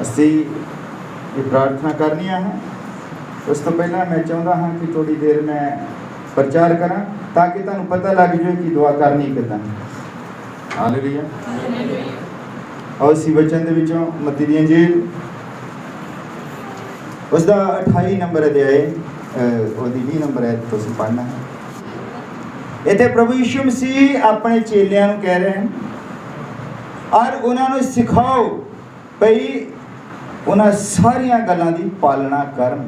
असी ये प्रार्थना करनी है। उस तो पहला मैं चाहता हाँ कि थोड़ी देर मैं प्रचार करा ताकि तुहानू पता लग जाए कि दुआ करनी किदां। हालेलुया। और इसी वचन दे विचों मत्ती दी अंजील उसका 28 नंबर अध्याय ओदी 20 नंबर है तुसीं पढ़ना है। इत्थे प्रभु यीशु मसीह अपने चेलियां नूं कह रहे हैं और उन्होंने सिखाओ भई उन्हां सारियां गल्लां दी पालना करन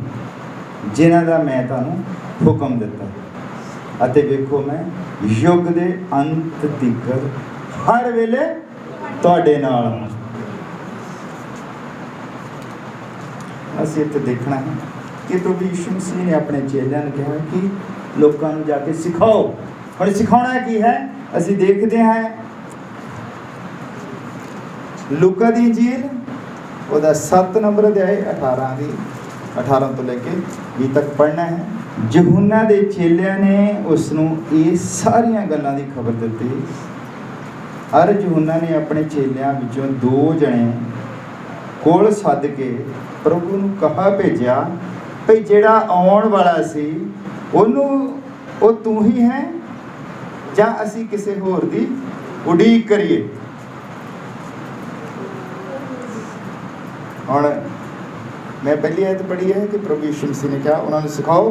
जिन्हां दा मैं तुहानूं हुक्म दिता अते वेखो मैं युग दे अंत तिकर हर वेले तुहाडे नाल हां। असीं इत्थे देखना है कि प्रभु यीशु मसीह ने अपने चेलियां नूं कहा कि लोकां नूं जाके सिखाओ। हुण सिखाउणा की है असीं देखदे हैं लूका दी इंजील ਉਹਦਾ 7 नंबर अध्याय 18 ਤੋਂ ਲੈ ਕੇ 20 तक पढ़ना है। यूहन्ना ਦੇ ਚੇਲਿਆਂ ਨੇ ਉਸ ਨੂੰ ਇਹ ਸਾਰੀਆਂ ਗੱਲਾਂ ਦੀ ਖਬਰ ਦਿੱਤੀ और यूहन्ना ने अपने ਚੇਲਿਆਂ ਵਿੱਚੋਂ 2 ਜਣੇ ਕੋਲ ਸੱਦ ਕੇ ਪ੍ਰਭੂ ਨੂੰ ਕਹਾ ਭੇਜਿਆ ਭਈ ਜਿਹੜਾ ਆਉਣ ਵਾਲਾ ਸੀ ਉਹਨੂੰ ਉਹ ਤੂੰ ਹੀ ਹੈ ਜਾਂ ਅਸੀਂ ਕਿਸੇ ਹੋਰ ਦੀ ਉਡੀਕ ਕਰੀਏ। और मैं पहली आयत पढ़ी है कि प्रभु यीशु मसीह ने कहा उन्होंने सिखाओ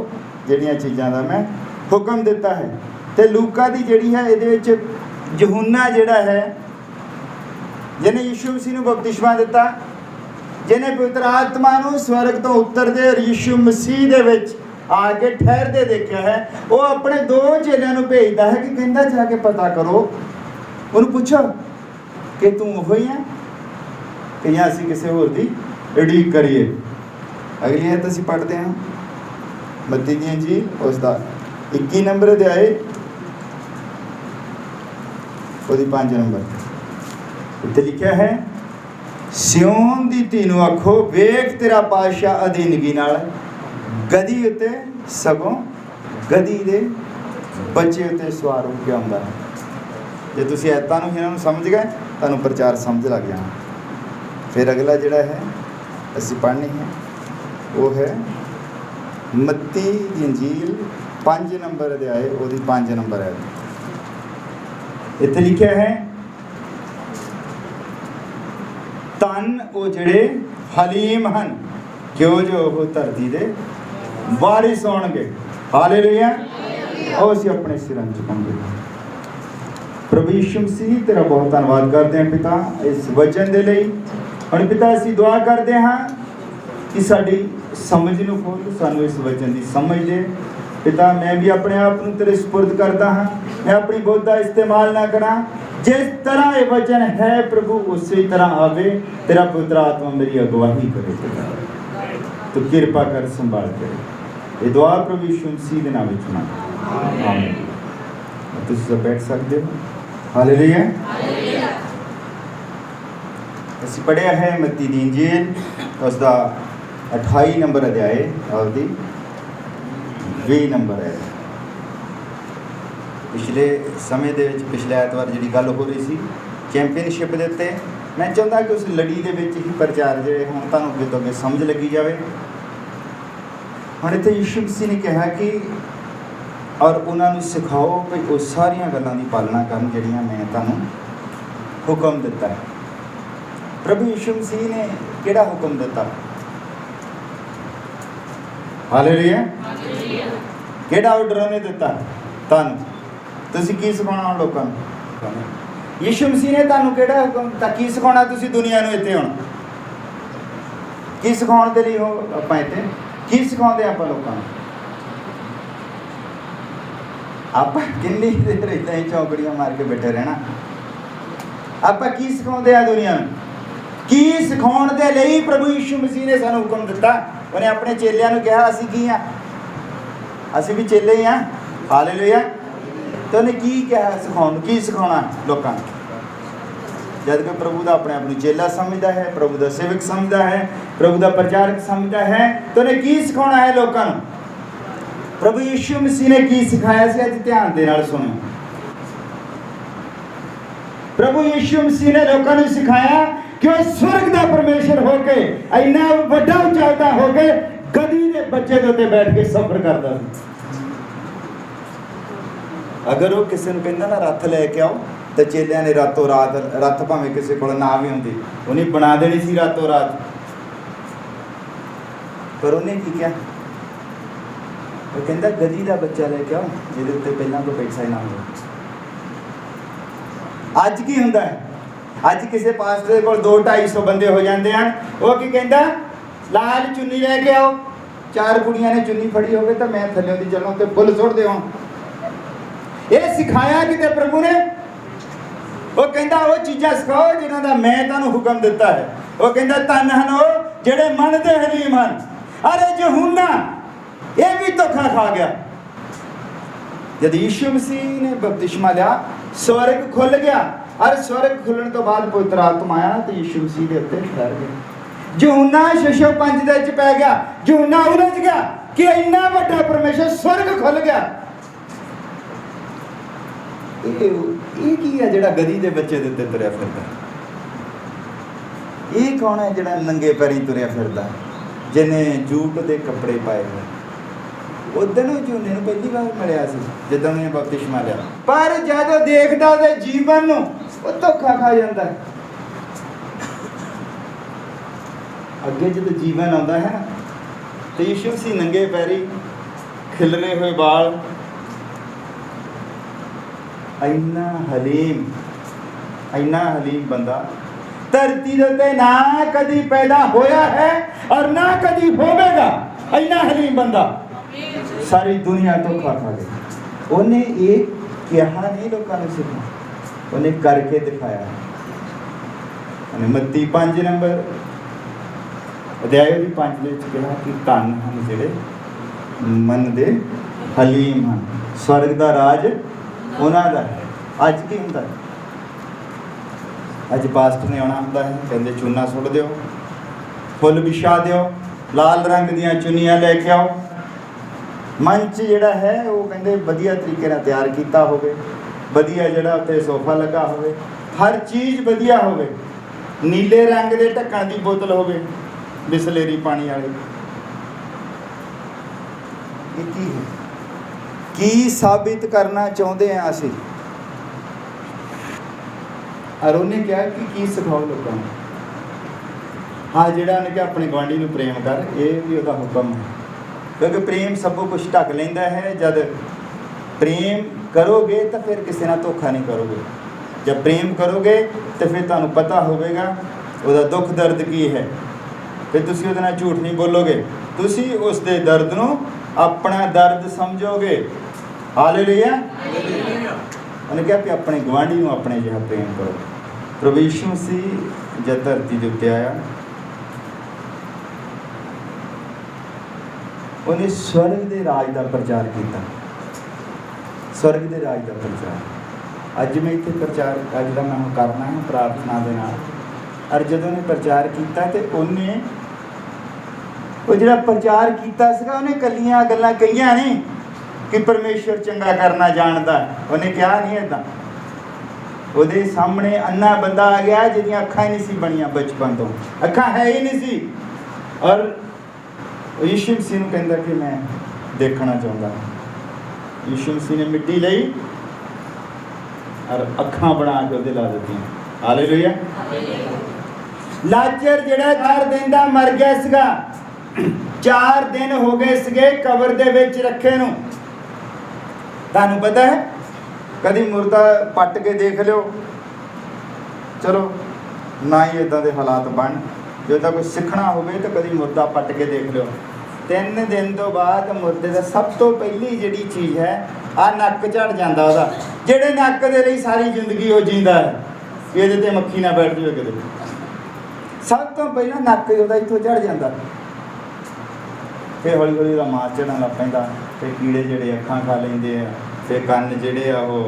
जिहड़ियां चीज़ां दा मैं हुक्म दिता है। तो लूका दी जिहड़ी है इहदे विच यूहन्ना जिहड़ा है जिन्हें यीशु मसीह नूं बपतिस्मा दिता जिन्हें पवित्र आत्मा नूं स्वर्ग तो उतरदे और यीशु मसीह दे विच आके ठहरदे देखा है वो अपने 2 चेलियां नूं भेजदा है कि कहंदा जाके पता करो उन्होंने पूछो कि तू वही है कि या असीं किसी होर दी उड़ीक करिए। अगली आयत असीं पढ़ते हैं मत्ती दी अंजील उसका 21 नंबर अध्याय ਉਹਦੀ 5 नंबर उत्ते लिखा है सियोन दी धी नूं आखो वेख तेरा पातशाह अधीनगी नाल गधी उत्ते सगों गधी दे बच्चे उत्ते सवार हो के आउंदा है। जे तुसीं आयतां नूं इन्हां नूं समझ गए तुहानूं प्रचार समझ लग जाना। फिर अगला जिहड़ा है असीं पढ़नी है वो है मत्ती दी अंजील 5 नंबर अध्याय ਉਹਦੀ 5 नंबर है। इत्थे लिखिया है धन वो जिहड़े हलीम हन क्यों जो वो धरती दे वारिस होणगे। हालेलुया। और असीं अपने सिरां झुकांगे। प्रभु यीशु मसीह तेरा बहुत धन्नवाद करते हैं पिता इस वचन दे लई। हुण पिता असीं दुआ करते हाँ कि साडी समझ नूं खोल सानूं इस वचन की समझ दे पिता। मैं भी अपने आप नूं तेरे सुपुर्द करता हाँ मैं अपनी बुद्ध का इस्तेमाल ना करा जिस तरह ये वचन है प्रभु उसी तरह आवे तेरा पवित्र आत्मा मेरी अगवाही करे पिता तो कृपा कर संभाल करे ये दुआ प्रभु यीशु मसीह के नाम में मांगते आमीन। तुसीं सब बैठ सकते हो। हालेलुया। असीं पढ़िया है मत्ती दी इंजील उसका 28 नंबर अध्याय और 20 नंबर है। पिछले समय दे विच पिछले ऐतवार जिहड़ी गल हो रही सी चैंपीयनशिप दे उत्ते मैं चाहुंदा कि उस लड़ी दे विच ही प्रचार जिहड़े हुण तुहानूं अगे तो अगे समझ लगी जावे। हुण इत्थे यीशु मसीह ने कहा कि और उन्होंने सिखाओ कि वो सारियां गल्लां दी पालना करन जिहड़ियां मैं तुहानूं हुक्म दिता है। प्रभु यीशु मसीह ने केड़ा हुक्म दिता? हालेलुया। केड़ा ऑर्डर उन्हें दिता तुहानूं? तुसीं की सिखाउणा लोकां नूं? यीशु मसीह ने तुहानूं केड़ा हुक्म दिता? की सिखाउणा तुसीं दुनिया नूं इत्थे हुण? की सिखाउण दे लई हो आपां इत्थे की सिखाउंदे आपां लोकां नूं? आपां किन्नी देर इदां ही चौकड़ियां मार के बैठे रहना? आपां की सिखाउंदे आ दुनिया नूं? की सिखाउण दे लई प्रभु यीशु मसीह ने सानूं हुक्म दिता? उन्हें अपने चेलियां नूं कहा असीं की हां? असीं भी चेले ही हां। हालेलुया। तो उन्हें की कहा सिखाउण की सिखाउणा लोकां नूं? जद कि प्रभु का अपने आप को चेला समझता है प्रभु का सेवक समझता है प्रभु का प्रचारक समझता है तो उन्हें की सिखाना है लोगों को? प्रभु यीशु मसीह ने की सिखाया से अज ध्यान दे नाल सुनो। प्रभु यीशु मसीह ने लोगों को सिखाया कि वह स्वर्ग का परमेश्वर होके इन्ना वड्डा उचालता होके गधी के बच्चे के उत्ते बैठ के सफर करता। अगर वो किसी को कहता ना रथ लैके आओ तो चेलिया ने रातों रात रथ भावें किसी को ना भी होंगी उन्हें बना देनी सी रातों रात, पर उन्हें की किया वो कहता गधी का बच्चा लैके आओ जिहदे उत्ते पहलां कोई पैसा ही ना हो। अज की हुंदा है, अज किसी पास्टर को 200-250 बंदे हो जाते हैं, वो की कहता लाल चुन्नी लैके आओ, 4 कुड़ियां ने चुन्नी फड़ी होवे तो मैं थल्ले दी चलों ते फुल सुट देवां। ये सिखाया किते प्रभु ने? वो कहता वो चीज़ां सिखाओ जिन्हां दा मैं तुहानूं हुक्म दिता है। वो कहता धन हन वो जिहड़े मन दे हलीम हन। अरे यूहन्ना ये भी धोखा खा गया। जब यीशु मसीह ने बपतिस्मा लिया स्वर्ग खुल गया और स्वर्ग खुलने तो बाद पवित्र आत्मा आया तो यीशु मसीह के उत्ते ठहर गया। यूहन्ना 6:5 दे च पै गया। यूहन्ना उलझ गया कि इन्ना वड्डा परमेश्वर स्वर्ग खुल गया। ये की है जिहड़ा गधी दे बच्चे दे उत्ते तुरिया फिरदा? ये कौन है जिहड़ा नंगे पैरीं तुरिया फिरदा जिन्हें जूट दे कपड़े पाए हुए? उदन यूहन्ने नूं पहली बार मिलिया सी जदों उन्हें बपतिस्मा लिया, पर जदों देखदा उहदे जीवन नूं वो धोखा खा जाता है। अगे जब जीवन आता है ना तो यीशु मसीह नंगे पैरी खिलरे हुए बाल, इन्ना हलीम बंदा धरती दे उत्ते ना कदी पैदा होया है और ना कदी होवेगा। इन्ना हलीम बंदा सारी दुनिया धोखा खा गई। उन्हें एक कहा नहीं लोगों ने सीखना, उन्हें करके दिखाया। उन्हें मत्ती 5 नंबर अध्याय 5 दे कहा कि धन हन जिहड़े मन दे हलीम हन, स्वर्ग दा राज उन्हां दा है। अज की हुंदा है? अज पास्टर ने आना हुंदा है, कहंदे चूना सुट दिओ, फुल विछा दिओ, लाल रंग दियां चुन्नियां लैके आओ, मंच जिहड़ा है वो कहंदे वधिया तरीके नाल तैयार कीता होवे, वधिया जिहड़ा उत्ते सोफा लगा होवे, हर चीज़ वधिया होवे, नीले रंग दे ढक्कण दी बोतल होवे बिसलेरी पानी वाली। ये की है? की साबित करना चाहते हैं असीं? और उन्हें कहा कि की सिखाओ लोगों को? हाँ, जिहड़ा उन्हें कहा अपने गुआंढी नूं प्रेम कर, ये भी उसका हुक्म है, क्योंकि प्रेम सब कुछ ढक लेंदा है। जब प्रेम करोगे तो फिर किसी नाल धोखा नहीं करोगे। जब प्रेम करोगे तो फिर तुहानूं पता होवेगा उसदा दुख दर्द की है, फिर तुसीं उहदे नाल झूठ नहीं बोलोगे, तुसीं उस दे दर्द नूं अपना दर्द समझोगे। हालेलुया। उन्हें कहा कि अपने गुआंढी नूं अपने जिहा प्रेम करो। प्रभु यीशु मसीह जब धरती दे उत्ते आया, उन्हें स्वर्ग दे राज का प्रचार किया। स्वर्ग दे राज का प्रचार अज मैं इत्थे प्रचार अज का मैं करना है प्रार्थना दे नाल। और जब उन्हें प्रचार किया तो उन्हें वो जिहड़ा प्रचार किया सीगा उन्हें कलियां गल्लां कहियां नहीं कि परमेश्वर चंगा करना जानता है। उन्हें क्या नहीं इदां। ਉਹਦੇ सामने अन्ना बंदा आ गया जिहदियां अखां ही नहीं सी बनियां बचपन तो, अखां है ही नहीं सी। और यीशु मसीह नूं कहंदा कि मैं देखना चाहुंदा। यीशु मसीह ने मिट्टी लई और अखां बना के ਉਹਦੇ ला ਦਿੱਤੀਆਂ। हालेलुया। लाजर जिहड़ा 4 दिन दा मर गया सीगा, 4 दिन हो गए सीगे कबर दे विच रखे नूं। तुहानूं पता है कभी मुर्दा पट के देख लो, चलो ना ही इदां दे हालात बन, जो तो कुछ सीखना होवे तो कभी मुर्दा पट के देख लो। 3 दिन तो बाद मुर्दे का सब तो पहली जिहड़ी चीज़ है आ नक झड़ जाता वह, जिहड़े नक दे लई सारी जिंदगी वो जींदा है कि इहदे ते मक्खी ना बैठ जाए किते, सब तो पहला नक उहदा इत्थों झड़ जाता। फिर हौली हौली उहदा मास झड़न लग पैंदा, फिर कीड़े जिहड़े अखां खा लैंदे आ, फिर कन्न जिहड़े आ वो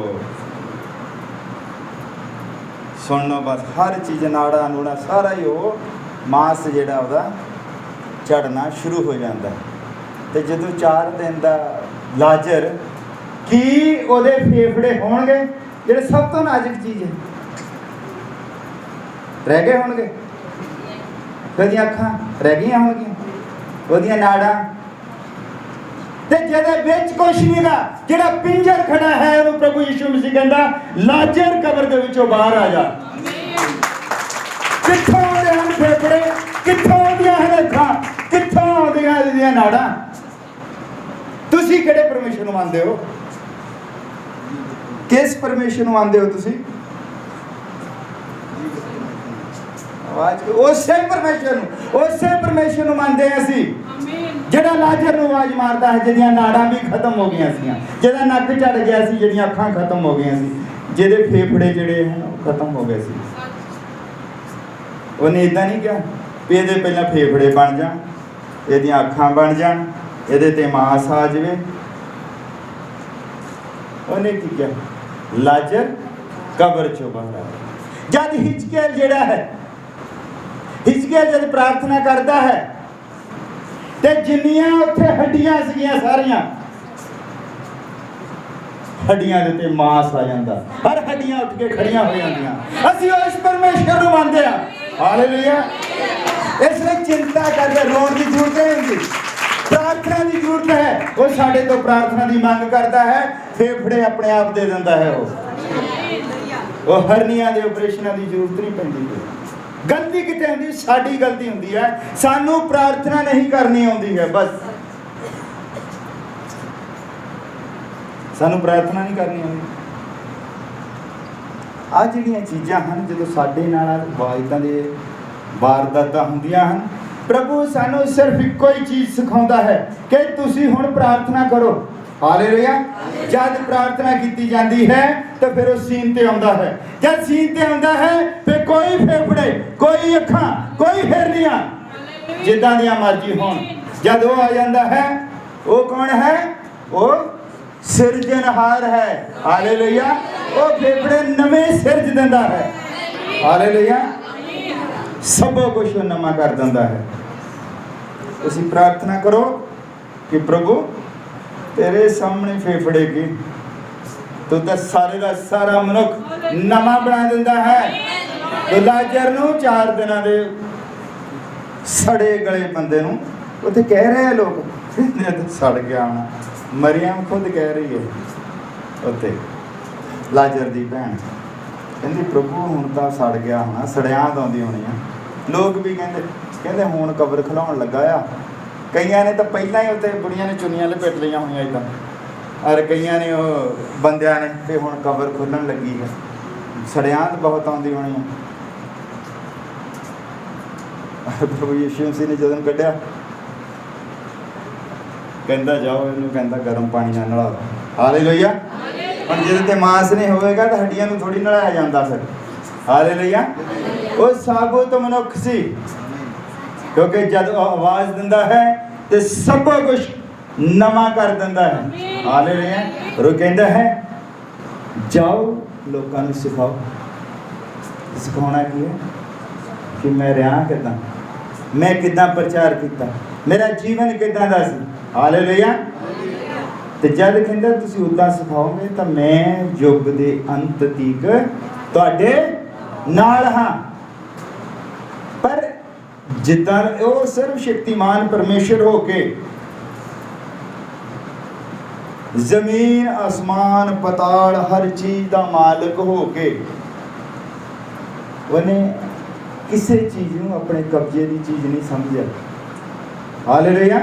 सुननो, बस हर चीज़ नाड़ा नूड़ा सारा ही वो मास जिहड़ा उहदा झड़ना शुरू हो जाता है। तो जदों 4 दिन का लाजर की उहदे फेफड़े होणगे जिहड़े सब तो नाजुक चीज़ है, ਰਹਿ ਗਏ ਹੋਣਗੇ, ਉਹਦੀਆਂ ਅੱਖਾਂ ਰਹਿ ਗਈਆਂ ਹੋਣਗੀਆਂ, ਉਹਦੀਆਂ ਨਾੜਾਂ, ਤੇ ਜਿਹਦੇ ਵਿੱਚ ਕੁਛ ਨਹੀਂਗਾ, ਜਿਹੜਾ ਪਿੰਜਰ ਖੜਾ ਹੈ ਉਹਨੂੰ ਪ੍ਰਭੂ ਯਿਸੂ ਮਸੀਹ ਕਹਿੰਦਾ ਲਾਜ਼ਰ ਕਬਰ ਦੇ ਵਿੱਚੋਂ ਬਾਹਰ ਆ ਜਾ। ਕਿੱਥੋਂ ਆਉਂਦੇ ਹਨ ਫੇਫੜੇ, ਕਿੱਥੋਂ ਆਉਂਦੀਆਂ ਹਨ ਅੱਖਾਂ, ਕਿੱਥੋਂ ਆਉਂਦੀਆਂ ਇਹਦੀਆਂ ਨਾੜਾਂ? ਤੁਸੀਂ ਕਿਹੜੇ ਪਰਮੇਸ਼ਰ ਨੂੰ ਮੰਨਦੇ ਹੋ? ਕਿਸ ਪਰਮੇਸ਼ਰ ਨੂੰ ਮੰਨਦੇ ਹੋ ਤੁਸੀਂ? ਉਸੇ ਪਰਮੇਸ਼ਰ ਨੂੰ ਮੰਨਦੇ ਹਾਂ ਅਸੀਂ, ਜਿਹੜਾ ਲਾਜ਼ਰ ਨੂੰ ਆਵਾਜ਼ ਮਾਰਦਾ ਹੈ, ਜਿਹਦੀਆਂ ਨਾੜਾਂ ਵੀ ਖਤਮ ਹੋ ਗਈਆਂ ਸੀ, ਜਿਹਦਾ ਨੱਕ ਝੜ ਗਿਆ ਸੀ, ਜਿਹੜੀਆਂ ਅੱਖਾਂ ਖਤਮ ਹੋ ਗਈਆਂ ਸੀ, ਜਿਹਦੇ ਫੇਫੜੇ ਜਿਹੜੇ ਹਨ ਉਹ ਖਤਮ ਹੋ ਗਏ ਸੀ। ਉਹਨੇ ਇਦਾਂ ਨਹੀਂ ਕਿਹਾ ਵੀ ਇਹਦੇ ਪਹਿਲਾਂ ਫੇਫੜੇ ਬਣ ਜਾਣ, ਇਹਦੀਆਂ ਅੱਖਾਂ ਬਣ ਜਾਣ, ਇਹਦੇ ਤੇ ਮਾਸ ਆ ਜਾਵੇ। ਉਹਨੇ ਕੀ ਕਿਹਾ? ਲਾਜ਼ਰ ਕਬਰ ਚੋਂ ਬਾਹਰ ਆ। ਜਦ ਹਿਜ਼ਕੀਏਲ ਜਿਹੜਾ ਹੈ, ਹਿਜ਼ਕੀਏਲ ਜਦ ਪ੍ਰਾਰਥਨਾ ਕਰਦਾ ਹੈ ਤੇ ਜਿੰਨੀਆਂ ਉੱਥੇ ਹੱਡੀਆਂ ਸੀਗੀਆਂ ਸਾਰੀਆਂ ਹੱਡੀਆਂ ਦੇ ਉੱਤੇ ਮਾਸ ਆ ਜਾਂਦਾ, ਹਰ ਹੱਡੀਆਂ ਉੱਠ ਕੇ ਖੜੀਆਂ ਹੋ ਜਾਂਦੀਆਂ। ਅਸੀਂ ਉਸ ਪਰਮੇਸ਼ਰ ਨੂੰ ਮੰਨਦੇ ਹਾਂ। ਹਾਲੇਲੂਇਆ। ਇਸ ਲਈ ਚਿੰਤਾ ਕਰਕੇ ਰੋਣ ਦੀ ਜ਼ਰੂਰਤ ਨਹੀਂ ਹੁੰਦੀ, ਪ੍ਰਾਰਥਨਾ ਦੀ ਜ਼ਰੂਰਤ ਹੈ। ਉਹ ਸਾਡੇ ਤੋਂ ਪ੍ਰਾਰਥਨਾ ਦੀ ਮੰਗ ਕਰਦਾ ਹੈ, ਫੇਫੜੇ ਆਪਣੇ ਆਪ ਦੇ ਦਿੰਦਾ ਹੈ। ਉਹ ਹਰਨੀਆਂ ਦੇ ਆਪਰੇਸ਼ਨਾਂ ਦੀ ਜ਼ਰੂਰਤ ਨਹੀਂ ਪੈਂਦੀ। ਗਲਤੀ ਕਿਤੇ ਹੁੰਦੀ? ਸਾਡੀ ਗਲਤੀ ਹੁੰਦੀ ਹੈ, ਸਾਨੂੰ ਪ੍ਰਾਰਥਨਾ ਨਹੀਂ ਕਰਨੀ ਆਉਂਦੀ ਹੈ। ਬਸ ਸਾਨੂੰ ਪ੍ਰਾਰਥਨਾ ਨਹੀਂ ਕਰਨੀ ਆਉਂਦੀ। ਆਹ ਜਿਹੜੀਆਂ ਚੀਜ਼ਾਂ ਹਨ, ਜਦੋਂ ਸਾਡੇ ਨਾਲ ਵਾਇਦਾਂ ਦੇ ਵਾਰਦਾਤਾਂ ਹੁੰਦੀਆਂ ਹਨ, ਪ੍ਰਭੂ ਸਾਨੂੰ ਸਿਰਫ ਇੱਕੋ ਹੀ ਚੀਜ਼ ਸਿਖਾਉਂਦਾ ਹੈ ਕਿ ਤੁਸੀਂ ਹੁਣ ਪ੍ਰਾਰਥਨਾ ਕਰੋ। ਹਾਲੇਲੂਇਆ। ਜਦ ਪ੍ਰਾਰਥਨਾ ਕੀਤੀ ਜਾਂਦੀ ਹੈ ਤਾਂ ਫਿਰ ਉਹ ਸੀਨ ਤੇ ਆਉਂਦਾ ਹੈ। ਜਦ ਸੀਨ ਤੇ ਆਉਂਦਾ ਹੈ ਫਿਰ ਕੋਈ ਫੇਫੜੇ, ਕੋਈ ਅੱਖਾਂ, ਕੋਈ ਹਿਰਨੀਆਂ ਜਿੱਦਾਂ ਦੀਆਂ ਮਰਜ਼ੀ ਹੋਣ, ਜਦ ਉਹ ਆ ਜਾਂਦਾ ਹੈ, ਉਹ ਕੌਣ ਹੈ? ਉਹ ਸਿਰਜਣਹਾਰ ਹੈ। ਹਾਲੇਲੂਇਆ। ਉਹ ਫੇਫੜੇ ਨਵੇਂ ਸਿਰਜ ਦਿੰਦਾ ਹੈ। ਹਾਲੇਲੂਇਆ। ਸਭ ਕੁਝ ਨਵਾਂ ਕਰ ਦਿੰਦਾ ਹੈ। ਤੁਸੀਂ ਪ੍ਰਾਰਥਨਾ ਕਰੋ ਕਿ ਪ੍ਰਭੂ ਤੇਰੇ ਸਾਹਮਣੇ ਫੇਫੜੇ ਕੀ, ਤੂੰ ਤਾਂ ਸਾਰੇ ਦਾ ਸਾਰਾ ਮਨੁੱਖ ਨਵਾਂ ਬਣਾ ਦਿੰਦਾ ਹੈ। ਤੇ ਲਾਜ਼ਰ ਨੂੰ 4 ਦਿਨਾਂ ਦੇ ਸੜੇ ਗਲੇ ਬੰਦੇ ਨੂੰ ਉੱਥੇ ਕਹਿ ਰਹੇ ਆ ਲੋਕ, ਸੜ ਗਿਆ ਹੋਣਾ। ਮਰੀਅਮ ਖੁਦ ਕਹਿ ਰਹੀ ਹੈ ਉੱਥੇ, ਲਾਜ਼ਰ ਦੀ ਭੈਣ ਕਹਿੰਦੀ ਪ੍ਰਭੂ ਹੁਣ ਤਾਂ ਸੜ ਗਿਆ ਹੋਣਾ, ਸੜਿਆਂਦ ਆਉਂਦੀ ਹੋਣੀ ਆ। ਲੋਕ ਵੀ ਕਹਿੰਦੇ ਹੁਣ ਕਬਰ ਖਲਾਉਣ ਲੱਗਾ ਆ। ਕਈਆਂ ਨੇ ਤਾਂ ਪਹਿਲਾਂ ਹੀ ਉੱਥੇ ਬੁੜੀਆਂ ਨੇ ਚੁੰਨੀਆਂ ਲਪੇਟ ਲਈਆਂ ਹੋਣੀਆਂ ਇੱਦਾਂ, ਔਰ ਕਈਆਂ ਨੇ ਉਹ ਬੰਦਿਆਂ ਨੇ ਤੇ ਹੁਣ ਕਬਰ ਖੁੱਲਣ ਲੱਗੀ ਹੈ, ਸੜਿਆਂਦ ਬਹੁਤ ਆਉਂਦੀ ਹੋਣੀ ਆ। ਪ੍ਰਭੂ ਯਿਸੂ ਮਸੀਹ ਨੇ ਜਦੋਂ ਕੱਢਿਆ, ਕਹਿੰਦਾ ਜਾਓ ਇਹਨੂੰ, ਕਹਿੰਦਾ ਗਰਮ ਪਾਣੀ ਨਾਲ ਨਲਾ। ਹਾਲੇਲੂਇਆ। ਹੁਣ ਜਿਹਦੇ ਤੇ ਮਾਸ ਨਹੀਂ ਹੋਵੇਗਾ ਤਾਂ ਹੱਡੀਆਂ ਨੂੰ ਥੋੜੀ ਨਲਾਇਆ ਜਾਂਦਾ ਫਿਰ। ਹਾਲੇਲੂਇਆ। ਉਹ ਸਾਬੁਤ ਮਨੁੱਖ ਸੀ, ਕਿਉਂਕਿ ਜਦ ਉਹ ਆਵਾਜ਼ ਦਿੰਦਾ ਹੈ ਤੇ ਸਭ ਕੁਝ ਨਵਾਂ ਕਰ ਦਿੰਦਾ ਹੈ। ਹਾਲੇਲੂਇਆ। ਉਹ ਕਹਿੰਦਾ ਹੈ ਜਾਓ ਲੋਕਾਂ ਨੂੰ ਸਿਖਾਓ। ਸਿਖਾਉਣਾ ਕੀ ਹੈ? ਕਿ ਮੈਂ ਰਿਹਾ ਕਿੱਦਾਂ, ਮੈਂ ਕਿੱਦਾਂ ਪ੍ਰਚਾਰ ਕੀਤਾ, ਮੇਰਾ ਜੀਵਨ ਕਿੱਦਾਂ ਦਾ ਸੀ। ਹਾਲੇਲੂਇਆ। ਤੇ ਜਦ ਕਹਿੰਦਾ ਤੁਸੀਂ ਉੱਦਾਂ ਸਿਖਾਓਗੇ ਤਾਂ ਮੈਂ ਯੁੱਗ ਦੇ ਅੰਤ ਤੀਕ ਤੁਹਾਡੇ ਨਾਲ ਹਾਂ। ਪਰ ਜਿੱਦਾਂ ਉਹ ਸਿਰਫ ਸ਼ਕਤੀਮਾਨ ਪਰਮੇਸ਼ਰ ਹੋ ਕੇ, ਜ਼ਮੀਨ ਅਸਮਾਨ ਪਤਾਲ ਹਰ ਚੀਜ਼ ਦਾ ਮਾਲਕ ਹੋ ਕੇ, ਉਹਨੇ ਕਿਸੇ ਚੀਜ਼ ਨੂੰ ਆਪਣੇ ਕਬਜ਼ੇ ਦੀ ਚੀਜ਼ ਨਹੀਂ ਸਮਝਿਆ। ਹਾਲੇਲੂਇਆ।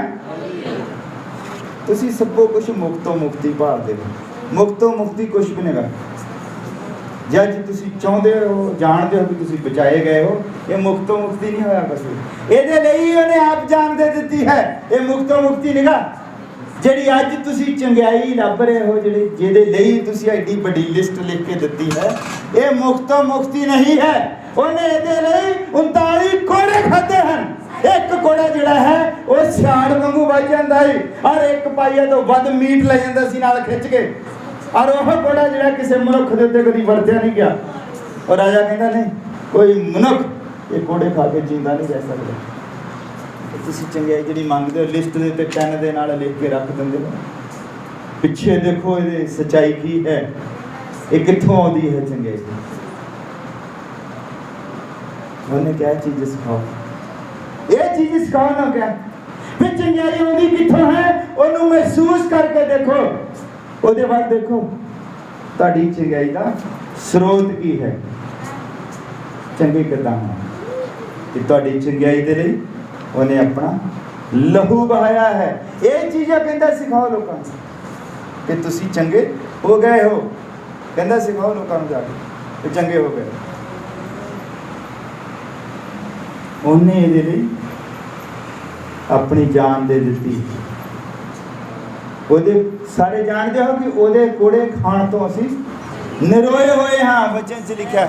ਤੁਸੀਂ ਸਭੋ ਕੁਝ ਮੁਕਤੋਂ ਮੁਕਤੀ ਭਾਲਦੇ ਹੋ। ਮੁਕਤੋਂ ਮੁਕਤੀ ਕੁਝ ਵੀ ਨਹੀਂ ਗਾ। ਜਦ ਤੁਸੀਂ ਚਾਹੁੰਦੇ ਹੋ, ਜਾਣਦੇ ਹੋ ਕਿ ਤੁਸੀਂ ਬਚਾਏ ਗਏ ਹੋ, ਇਹ ਮੁਕਤੋਂ ਮੁਕਤੀ ਨਹੀਂ ਹੋਇਆ ਕੁਛ। ਇਹਦੇ ਲਈ ਉਹਨੇ ਆਪ ਜਾਨ ਦੇ ਦਿੱਤੀ ਹੈ। ਇਹ ਮੁਕਤੋਂ ਮੁਕਤੀ ਨਹੀਂ ਗਾ। ਜਿਹੜੀ ਅੱਜ ਤੁਸੀਂ ਚੰਗਿਆਈ ਲੱਭ ਰਹੇ ਹੋ, ਜਿਹਦੇ ਲਈ ਤੁਸੀਂ ਐਡੀ ਵੱਡੀ ਲਿਸਟ ਲਿਖ ਕੇ ਦਿੱਤੀ ਹੈ, ਇਹ ਮੁਕਤੋਂ ਮੁਕਤੀ ਨਹੀਂ ਹੈ। ਉਹਨੇ ਇਹਦੇ ਲਈ 39 ਕੋੜੇ ਖਾਦੇ ਹਨ। ਇੱਕ ਕੋੜਾ ਜਿਹੜਾ ਹੈ ਉਹ ਸਿਆੜ ਵਾਂਗੂ ਵੱਜ ਜਾਂਦਾ ਹੈ, ਔਰ ਇੱਕ ਪਾਈਆ ਤੋਂ ਵੱਧ ਮੀਟ ਲੈ ਜਾਂਦਾ ਸੀ ਨਾਲ ਖਿੱਚ ਕੇ। ਔਰ ਉਹ ਕੋੜਾ ਜਿਹੜਾ ਕਿਸੇ ਮਨੁੱਖ ਦੇ ਉੱਤੇ ਕਦੀ ਵਰਤਿਆ ਨਹੀਂ ਗਿਆ। ਔਰ ਰਾਜਾ ਕਹਿੰਦਾ ਨਹੀਂ, ਕੋਈ ਮਨੁੱਖ ਇਹ ਕੋੜੇ ਖਾ ਕੇ ਜਿੰਦਾ ਨਹੀਂ ਰਹਿ ਸਕਦਾ। ਤੁਸੀਂ ਚੰਗਿਆਈ ਜਿਹੜੀ ਮੰਗਦੇ ਹੋ, ਲਿਸਟ ਦੇ ਉੱਤੇ ਪੈਨ ਦੇ ਨਾਲ ਲਿਖ ਕੇ ਰੱਖ ਦਿੰਦੇ ਹੋ। ਪਿੱਛੇ ਦੇਖੋ ਇਹਦੀ ਸੱਚਾਈ ਕੀ ਹੈ, ਇਹ ਕਿੱਥੋਂ ਆਉਂਦੀ ਹੈ ਚੰਗਿਆਈ। ਉਹਨੇ ਕਿਹਾ ਚੀਜ਼ ਸਿਖਾਓ, ਇਹ ਚੀਜ਼ ਸਿਖਾਓ ਨਾ ਕਿਹਾ ਵੀ ਚੰਗਿਆਈ ਆਉਂਦੀ ਕਿੱਥੋਂ ਹੈ, ਉਹਨੂੰ ਮਹਿਸੂਸ ਕਰਕੇ ਦੇਖੋ, ਉਹਦੇ ਵੱਲ ਦੇਖੋ, ਤੁਹਾਡੀ ਚੰਗਿਆਈ ਦਾ ਸਰੋਤ ਕੀ ਹੈ, ਚੰਗੇ ਕਿੱਦਾਂ ਹੈ। ਕਿ ਤੁਹਾਡੀ ਚੰਗਿਆਈ ਦੇ ਲਈ ਉਹਨੇ ਆਪਣਾ ਲਹੂ ਬਹਾਇਆ ਹੈ। ਇਹ ਚੀਜ਼ਾਂ ਕਹਿੰਦਾ ਸਿਖਾਓ ਲੋਕਾਂ ਨੂੰ ਕਿ ਤੁਸੀਂ ਚੰਗੇ ਹੋ ਗਏ ਹੋ, ਕਹਿੰਦਾ ਸਿਖਾਓ ਲੋਕਾਂ ਨੂੰ ਜਾ ਕੇ ਕਿ ਚੰਗੇ ਹੋ ਗਏ। ਉਹਨੇ ਇਹਦੇ ਲਈ ਆਪਣੀ ਜਾਨ ਦੇ ਦਿੱਤੀ। ਉਹਦੇ ਸਾਰੇ ਜਾਣਦੇ ਹੋ ਕਿ ਉਹਦੇ ਕੋੜੇ ਖਾਣ ਤੋਂ ਅਸੀਂ ਨਿਰੋਏ ਹੋਏ ਹਾਂ। ਵਚਨ 'ਚ ਲਿਖਿਆ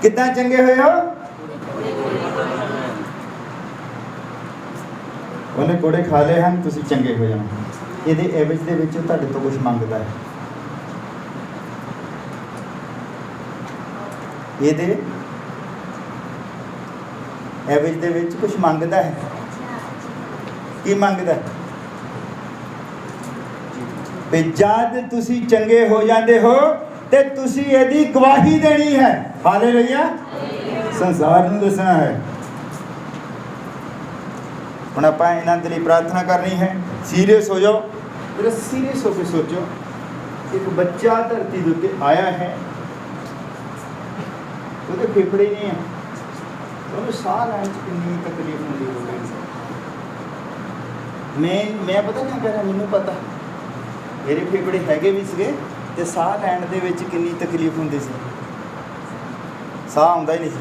ਕਿੱਦਾਂ ਚੰਗੇ ਹੋਏ ਹੋ, ਉਹਨੇ ਕੋੜੇ ਖਾ ਲਏ ਹਨ, ਤੁਸੀਂ ਚੰਗੇ ਹੋ ਜਾਓ। ਇਹਦੇ ਐਵਜ ਦੇ ਵਿੱਚ ਤੁਹਾਡੇ ਤੋਂ ਕੁਝ ਮੰਗਦਾ ਹੈ, ਇਹਦੇ ਐਵਜ ਦੇ ਵਿੱਚ ਕੁਝ ਮੰਗਦਾ ਹੈ। ਕੀ ਮੰਗਦਾ ਹੈ? ਵੀ ਜਦ ਤੁਸੀਂ ਚੰਗੇ ਹੋ ਜਾਂਦੇ ਹੋ ਤੇ ਤੁਸੀਂ ਇਹਦੀ ਗਵਾਹੀ ਦੇਣੀ ਹੈ। ਹਾਲੇਲੂਇਆ, ਸੰਸਾਰ ਨੂੰ ਦੱਸਣਾ ਹੈ। ਹੁਣ ਆਪਾਂ ਇਹਨਾਂ ਦੇ ਲਈ ਪ੍ਰਾਰਥਨਾ ਕਰਨੀ ਹੈ। ਸੀਰੀਅਸ ਹੋ ਜਾਓ, ਜਰਾ ਸੀਰੀਅਸ ਹੋ ਕੇ ਸੋਚੋ। ਇੱਕ ਬੱਚਾ ਧਰਤੀ ਦੇ ਉੱਤੇ ਆਇਆ ਹੈ, ਉਹਦੇ ਫੇਫੜੇ ਨਹੀਂ ਹੈ, ਉਹਨੂੰ ਸਾਹ ਲੈਣ 'ਚ ਕਿੰਨੀ ਤਕਲੀਫ ਹੁੰਦੀ ਹੋਵੇਗੀ। ਮੈਂ ਪਤਾ ਕਿਉਂ ਕਹਿ ਰਿਹਾ, ਮੈਨੂੰ ਪਤਾ ਮੇਰੇ ਫੇਫੜੇ ਹੈਗੇ ਵੀ ਸੀਗੇ ਤੇ ਸਾਹ ਲੈਣ ਦੇ ਵਿੱਚ ਕਿੰਨੀ ਤਕਲੀਫ ਹੁੰਦੀ ਸੀ, ਸਾਹ ਆਉਂਦਾ ਹੀ ਨਹੀਂ ਸੀ।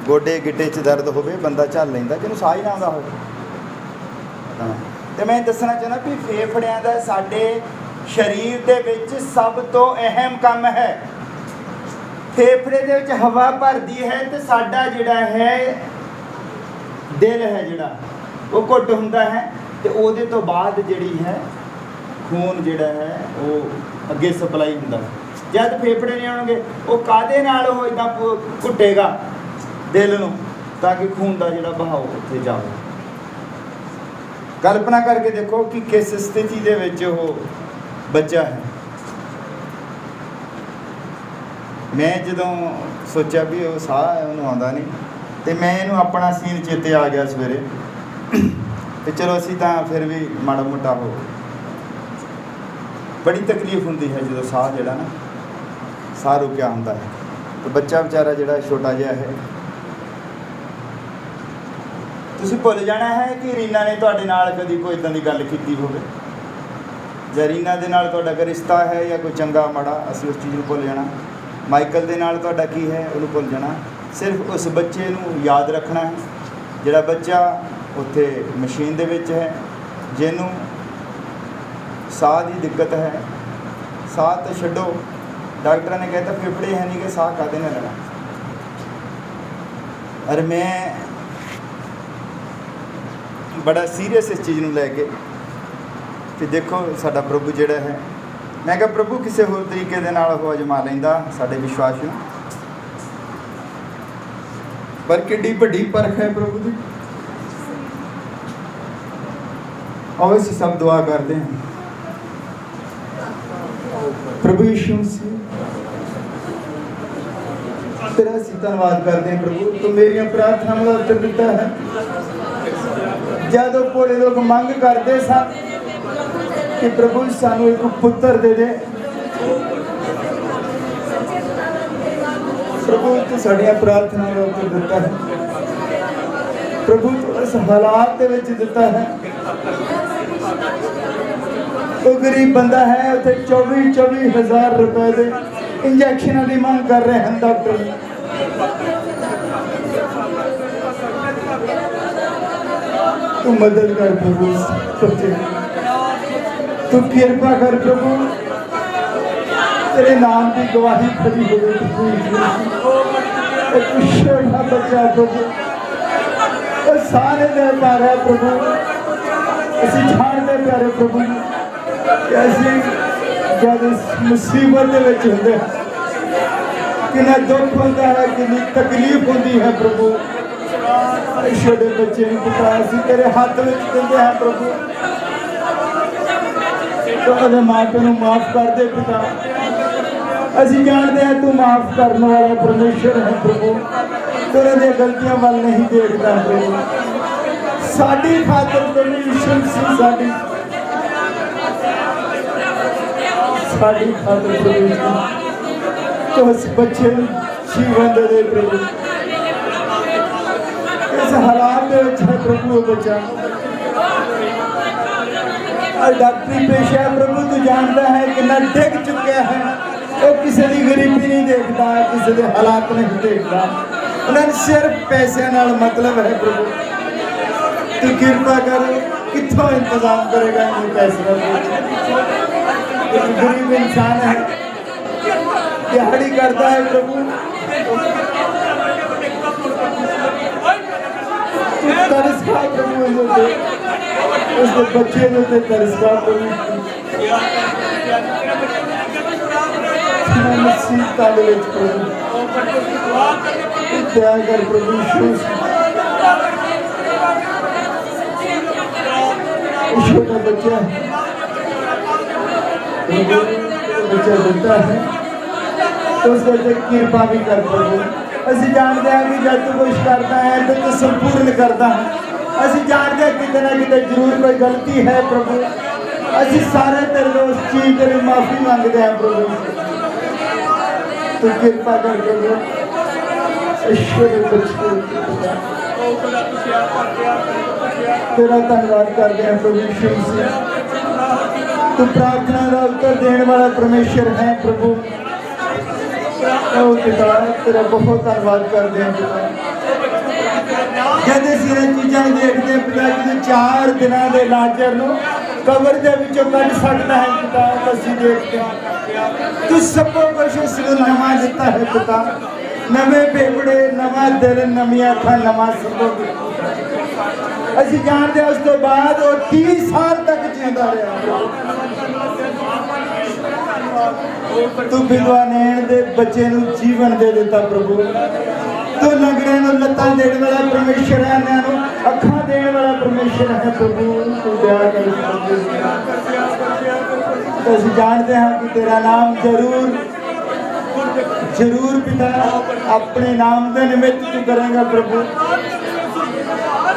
ਗੋਡੇ ਗਿੱਟੇ 'ਚ ਦਰਦ ਹੋਵੇ ਬੰਦਾ ਝੱਲ ਲੈਂਦਾ, ਜਿਹਨੂੰ ਸਾਹ ਹੀ ਨਾ ਆਉਂਦਾ ਹੋਵੇ। ਤੇ ਮੈਂ ਦੱਸਣਾ ਚਾਹੁੰਦਾ ਵੀ ਫੇਫੜਿਆਂ ਦਾ ਸਾਡੇ ਸਰੀਰ ਦੇ ਵਿੱਚ ਸਭ ਤੋਂ ਅਹਿਮ ਕੰਮ ਹੈ। ਫੇਫੜੇ ਦੇ ਵਿੱਚ ਹਵਾ ਭਰਦੀ ਹੈ ਤੇ ਸਾਡਾ ਜਿਹੜਾ ਹੈ ਦਿਲ ਹੈ ਜਿਹੜਾ ਉਹ ਘੁੱਟ ਹੁੰਦਾ ਹੈ, ਤੇ ਉਹਦੇ ਤੋਂ ਬਾਅਦ ਜਿਹੜੀ ਹੈ ਖੂਨ ਜਿਹੜਾ ਹੈ ਉਹ ਅੱਗੇ ਸਪਲਾਈ ਹੁੰਦਾ। ਜਦ ਫੇਫੜੇ ਨਹੀਂ ਆਉਣਗੇ ਉਹ ਕਾਹਦੇ ਨਾਲ ਉਹ ਇਦਾਂ ਘੁੱਟੇਗਾ ਦਿਲ ਨੂੰ, ਤਾਂ ਕਿ ਖੂਨ ਦਾ ਜਿਹੜਾ ਬਹਾਓ ਉੱਥੇ ਜਾਵੇ। ਕਲਪਨਾ ਕਰਕੇ ਦੇਖੋ ਕਿ ਕਿਸ ਸਥਿਤੀ ਦੇ ਵਿੱਚ ਉਹ ਬੱਚਾ ਹੈ। ਮੈਂ ਜਦੋਂ ਸੋਚਿਆ ਵੀ ਉਹ ਸਾਹ ਉਹਨੂੰ ਆਉਂਦਾ ਨਹੀਂ, ਤੇ ਮੈਂ ਇਹਨੂੰ ਆਪਣਾ ਸੀਨ ਚੇਤੇ ਆ ਗਿਆ ਸਵੇਰੇ। ਤੇ ਚਲੋ ਅਸੀਂ ਤਾਂ ਫਿਰ ਵੀ ਮਾੜਾ ਮੋਟਾ ਹੋ, ਬੜੀ ਤਕਲੀਫ ਹੁੰਦੀ ਹੈ ਜਦੋਂ ਸਾਹ ਜਿਹੜਾ ਨਾ ਸਾਹ ਰੁਕਿਆ ਹੁੰਦਾ ਹੈ। ਤੇ ਬੱਚਾ ਵਿਚਾਰਾ ਜਿਹੜਾ ਛੋਟਾ ਜਿਹਾ ਹੈ, ਤੁਸੀਂ ਭੁੱਲ ਜਾਣਾ ਹੈ ਕਿ ਰੀਨਾ ਨੇ ਤੁਹਾਡੇ ਨਾਲ ਕਦੀ ਕੋਈ ਇਦਾਂ ਦੀ ਗੱਲ ਕੀਤੀ ਹੋਵੇ, ਜਾਂ ਰੀਨਾ ਦੇ ਨਾਲ ਤੁਹਾਡਾ ਕੋਈ ਰਿਸ਼ਤਾ ਹੈ ਜਾਂ ਕੋਈ ਚੰਗਾ ਮਾੜਾ, ਅਸੀਂ ਉਸ ਚੀਜ਼ ਨੂੰ ਭੁੱਲ ਜਾਣਾ। ਮਾਈਕਲ ਦੇ ਨਾਲ ਤੁਹਾਡਾ ਕੀ ਹੈ ਉਹਨੂੰ ਭੁੱਲ ਜਾਣਾ। ਸਿਰਫ ਉਸ ਬੱਚੇ ਨੂੰ ਯਾਦ ਰੱਖਣਾ ਹੈ ਜਿਹੜਾ ਬੱਚਾ ਉੱਥੇ ਮਸ਼ੀਨ ਦੇ ਵਿੱਚ ਹੈ, ਜਿਹਨੂੰ ਸਾਹ ਦੀ ਦਿੱਕਤ ਹੈ। ਸਾਹ ਤਾਂ ਛੱਡੋ, ਡਾਕਟਰਾਂ ਨੇ ਕਹਿਤਾ ਫੇਫੜੇ ਹੈ ਨਹੀਂ ਕਿ ਸਾਹ ਕਾਹਦੇ ਨਾਲ ਲੈਣਾ। ਔਰ ਮੈਂ ਬੜਾ ਸੀਰੀਅਸ ਇਸ ਚੀਜ਼ ਨੂੰ ਲੈ ਕੇ ਕਿ ਦੇਖੋ ਸਾਡਾ ਪ੍ਰਭੂ ਜਿਹੜਾ ਹੈ, ਮੈਂ ਕਿਹਾ ਪ੍ਰਭੂ ਕਿਸੇ ਹੋਰ ਤਰੀਕੇ ਦੇ ਨਾਲ ਉਹ ਅਜਮਾ ਲੈਂਦਾ ਸਾਡੇ ਵਿਸ਼ਵਾਸ ਨੂੰ, ਪਰ ਕਿੱਡੀ ਵੱਡੀ ਪਰਖ ਹੈ ਪ੍ਰਭੂ ਦੀ। ਆਓ ਅਸੀਂ ਸਭ ਦੁਆ ਕਰਦੇ ਹਾਂ। ਪ੍ਰਭੂ ਯਿਸੂ ਮਸੀਹ, ਤੇਰਾ ਅਸੀਂ ਧੰਨਵਾਦ ਕਰਦੇ ਹਾਂ ਪ੍ਰਭੂ, ਤੂੰ ਮੇਰੀਆਂ ਪ੍ਰਾਰਥਨਾਵਾਂ ਦਾ ਉੱਤਰ ਦਿੱਤਾ ਹੈ। ਜਦੋਂ ਭੋਲੇ ਲੋਕ ਮੰਗ ਕਰਦੇ ਸਨ ਕਿ ਪ੍ਰਭੂ ਸਾਨੂੰ ਇੱਕ ਪੁੱਤਰ ਦੇ ਦੇ, ਪ੍ਰਭੂ ਤੂੰ ਸਾਡੀਆਂ ਪ੍ਰਾਰਥਨਾਵਾਂ ਦਾ ਉੱਤਰ ਦਿੱਤਾ ਹੈ। ਪ੍ਰਭੂ ਤੂੰ ਇਸ ਹਾਲਾਤ ਦੇ ਵਿੱਚ ਦਿੱਤਾ ਹੈ। ਉਹ ਗਰੀਬ ਬੰਦਾ ਹੈ, ਉੱਥੇ 24,000 ਰੁਪਏ ਦੇ ਇੰਜੈਕਸ਼ਨਾਂ ਦੀ ਮੰਗ ਕਰ ਰਹੇ ਹਨ ਡਾਕਟਰ। ਤੂੰ ਮਦਦ ਕਰ ਪ੍ਰਭੂ, ਤੂੰ ਕਿਰਪਾ ਕਰ ਪ੍ਰਭੂ, ਤੇਰੇ ਨਾਮ ਦੀ ਗਵਾਹੀ ਖੜੀ ਹੋਵੇ ਪ੍ਰਭੂ। ਇੱਕ ਛੋਟਾ ਬੱਚਾ ਪ੍ਰਭੂ ਉਹ ਸਾਰੇ ਦੇ ਪਾ ਰਿਹਾ ਪ੍ਰਭੂ। ਅਸੀਂ ਜਾਣਦੇ ਪਿਆਰੇ ਪ੍ਰਭੂ ਕਿ ਅਸੀਂ ਜਦ ਇਸ ਮੁਸੀਬਤ ਦੇ ਵਿੱਚ ਹੁੰਦੇ ਹਾਂ, ਕਿੰਨਾ ਦੁੱਖ ਹੁੰਦਾ ਹੈ, ਕਿੰਨੀ ਤਕਲੀਫ ਹੁੰਦੀ ਹੈ ਪ੍ਰਭੂ। ਛੋਟੇ ਬੱਚੇ ਨੂੰ ਪਿਤਾ ਅਸੀਂ ਤੇਰੇ ਹੱਥ ਵਿੱਚ ਦਿੰਦੇ ਹਾਂ ਪ੍ਰਭੂ। ਤੂੰ ਉਹਦੇ ਮਾਂ ਪਿਓ ਨੂੰ ਮਾਫ ਕਰ ਦੇ ਪਿਤਾ, असीं जानते हैं तू माफ करने वाला परमेश्वर है प्रभु, तेरे दी गलतियां वाल नहीं देखता प्रभु। साडी खातर प्रभु यीशु मसीह साडी खातर प्रभु तो उस बच्चे जीवन दे प्रभु। इस हालात दे विच है प्रभु बच्चा डॉक्टरी पेशा है प्रभु, तू जानता है कितना डिग चुका है। वो किसी की गरीबी नहीं देखता, किसी के हालात नहीं देखता, उन्हें सिर्फ पैसे नाल मतलब है प्रभु। तू कृपा कर, कितों इंतजाम करेगा इन पैसों का? एक गरीब इंसान है, दिहाड़ी करता है प्रभु, तरस खा प्रभु, उसके बच्चे जो थे तरस खा प्रभु। मुसीबत दे विच प्रभु दया कर प्रभु। छोटा बच्चा बच्चा देता है तो उसके कृपा भी कर प्रभु। असीं जानते हैं कि जब तू कुछ करता है तो तू संपूर्ण करता है। असीं जानते हैं किते ना किते जरूर कोई गलती है प्रभु। असीं सारे तेरे उस चीज के लिए माफी मांगते हैं प्रभु। तू कृपा कर प्रभु। तेरा धन्यवाद करते हैं प्रभु यीशु मसीह। तू प्रार्थना का उत्तर देने वाला परमेश्वर है प्रभु। पिता तेरा बहुत धन्यवाद करते हैं पिता। जब असीं चीज़ां देखते हैं पिता जी 4 दिनों के लाजर नूं कबर दे विचों कढ सकता है पिता, असीं देखते हैं तू सब कुछ उसनूं नवां दिता है पिता। नवे फेफड़े, नवा दिल, नवीं अखां, नवा सब कुछ। असीं जानते हैं उस तो बाद वो 30 साल तक जींदा रहा। तू विधवा नैण दे बच्चे नूं जीवन दे दिता प्रभु। तू लंगड़े नूं लत्तां देण वाला परमेश्वर है, इन्हां नूं अखां देण वाला परमेश्वर है प्रभु। तू दया कर। असीं जानते हैं कि तेरा नाम जरूर पिता अपने नाम के निमित्त तू करेगा प्रभु।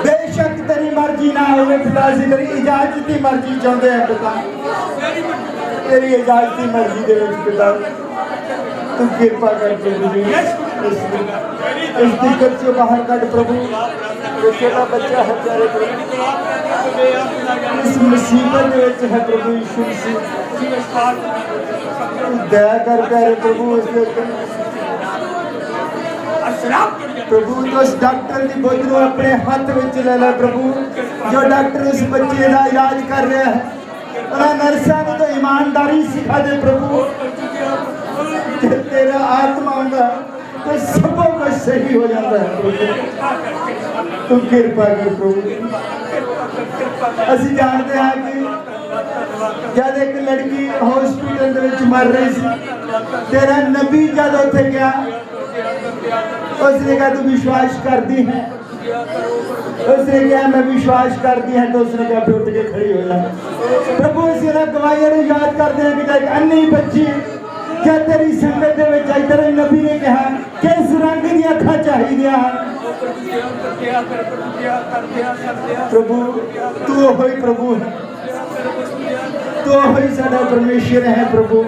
बेशक तेरी मर्जी ना हो पिता, असीं तेरी इजाजती मर्जी चाहते हैं पिता। तेरी इजाजती मर्जी दे विच पिता तू कृपा कर प्रभु। इस दिक्कत से बाहर कट प्रभु। जो छोटा बच्चा है प्यारे प्रभु, इस मुसीबत के विच है प्रभु यीशु मसीह। दया कर प्यारे प्रभु। प्रभु तो उस डॉक्टर की बोझ को अपने हाथ में ले ला प्रभु। जो डॉक्टर उस बच्चे का इलाज कर रहा है, उन्हें नर्सा को तो ईमानदारी सिखा दे प्रभु। तेरा आत्मा होगा तो सब कुछ सही हो जाता है प्रभु। तुम कृपा कर प्रभु। असीं जानते हैं कि जब एक लड़की हॉस्पिटल मर रही थी, तेरा नबी जब उत्थे गया उसने कहा तू विश्वास करती है? उसने कहा मैं विश्वास करती है। तो उसने कहा उठ के खड़ी हो जा प्रभु। इसी गवाहियां याद करते हैं कि अन्नी बच्ची क्या तेरी संगत तेरे नबी ने कहा किस रंग दी अखां चाहिए प्रभु। तू होई प्रभु है, तू होई साडा परमेश्वर है प्रभु।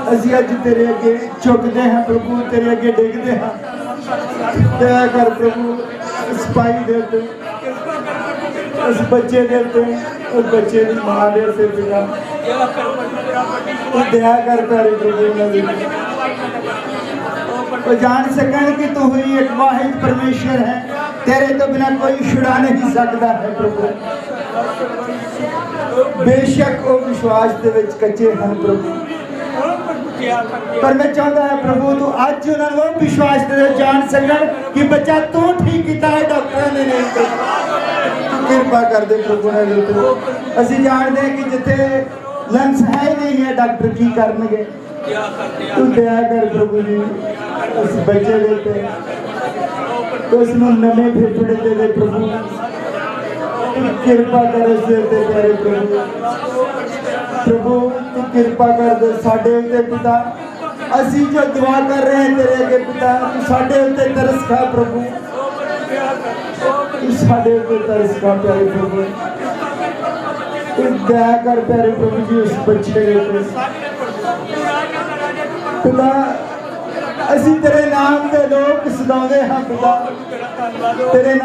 असीं अज तेरे अगे झुकते हैं प्रभु, तेरे अगे डिगते हैं। दया कर प्रभु। इस भाई दे उत्ते, उस बच्चे दे उत्ते, उस बच्चे की मां दे उत्ते पिता तू दया कर प्यारे प्रभु। वो जान सकन कि तू ही एक वाहिद परमेश्वर है, तेरे तो बिना कोई छुड़ा नहीं सकता है प्रभु। बेशक वो विश्वास दे विच कच्चे हैं प्रभु, पर मैं चाहता है प्रभु तू अज उन्होंने वो विश्वास दे जान सकन कि बच्चा तू ठीक किया है, डॉक्टर ने नहीं। तू कृपा कर दे प्रभु ने। असीं जानते हैं कि जिथे लंग्स है नहीं है डॉक्टर की करनगे। तू दया कर प्रभु जी उस बच्चे दे तो उसनूं नवे फेफड़े दे दे प्रभु। कृपा कर उस दे प्यारे प्रभु। प्रभु तू कृपा कर दे साडे उत्ते पिता। ਅਸੀਂ ਜੋ ਦੁਆ ਕਰ ਰਹੇ ਹਾਂ ਤੇਰੇ ਅੱਗੇ ਪਿਤਾ, ਤੂੰ ਸਾਡੇ ਉੱਤੇ ਤਰਸ ਖਾ ਪ੍ਰਭੂ, ਤੂੰ ਸਾਡੇ ਉੱਤੇ ਤਰਸ ਖਾ ਪਿਆਰੇ ਪ੍ਰਭੂ, ਤੂੰ ਦਇਆ ਕਰ ਪਿਆਰੇ ਪ੍ਰਭੂ ਜੀ ਉਸ ਬੱਚੇ ਦੇ ਉੱਤੇ ਪਿਤਾ। ਅਸੀਂ ਤੇਰੇ ਨਾਮ ਦੇ ਲੋਕ ਸਦਾਉਂਦੇ ਹਾਂ ਪਿਤਾ, ਤੇਰੇ